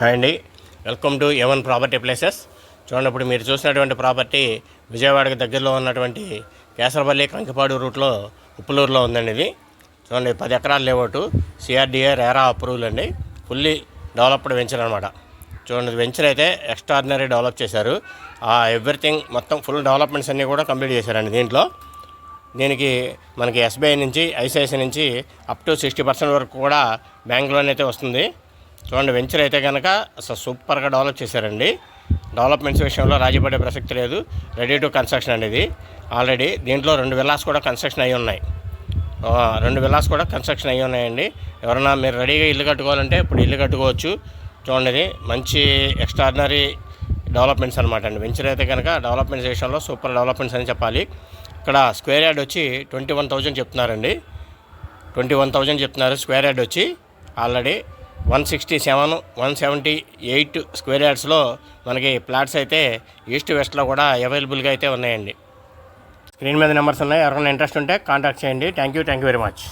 Hi అండి, welcome to ఎవన్ property places. చూడండి, ఇప్పుడు మీరు చూసినటువంటి ప్రాపర్టీ విజయవాడకి దగ్గరలో ఉన్నటువంటి కేసరపల్లి కంకిపాడు రూట్లో ఉప్పులూరులో ఉందండి. ఇది చూడండి, 10 ఎకరాలు లేఅవుట్, సిఆర్డిఏ రేరా అప్రూవల్ అండి. ఫుల్లీ డెవలప్డ్ వెంచర్ అనమాట. చూడండి, వెంచర్ అయితే ఎక్స్ట్రాడినరీ డెవలప్ చేశారు. ఎవ్రీథింగ్ మొత్తం ఫుల్ డెవలప్మెంట్స్ అన్నీ కూడా కంప్లీట్ చేశారండి. దీనికి మనకి ఎస్బీఐ నుంచి, ఐసిఐసిఐ నుంచి అప్ టు 60% వరకు కూడా బ్యాంక్ లోన్ అయితే వస్తుంది. చూడండి, వెంచర్ అయితే కనుక అసలు సూపర్గా డెవలప్ చేశారండి. డెవలప్మెంట్స్ విషయంలో రాజీపడే ప్రసక్తి లేదు. రెడీ టు కన్స్ట్రక్షన్ అనేది. ఆల్రెడీ దీంట్లో 2 విల్లాస్ కూడా కన్స్ట్రక్షన్ అయ్యి ఉన్నాయి. 2 విల్లాస్ కూడా కన్స్ట్రక్షన్ అయ్యి ఉన్నాయండి. ఎవరన్నా మీరు రెడీగా ఇల్లు కట్టుకోవాలంటే ఇప్పుడు ఇల్లు కట్టుకోవచ్చు. చూడండి, ఇది మంచి ఎక్స్ట్రాడినరీ డెవలప్మెంట్స్ అనమాట అండి. వెంచర్ అయితే కనుక డెవలప్మెంట్స్ విషయంలో సూపర్ డెవలప్మెంట్స్ అని చెప్పాలి. ఇక్కడ స్క్వేర్ యార్డ్ వచ్చి 21,000 చెప్తున్నారండి. 21,000 చెప్తున్నారు స్క్వేర్ యార్డ్ వచ్చి. ఆల్రెడీ 167, 178 స్క్వేర్ యార్డ్స్లో మనకి ప్లాట్స్ అయితే ఈస్ట్ వెస్ట్లో కూడా అవైలబుల్గా అయితే ఉన్నాయండి. స్క్రీన్ మీద నెంబర్స్ ఉన్నాయి. ఎవరైనా ఇంట్రెస్ట్ ఉంటే కాంటాక్ట్ చేయండి. Thank you very much.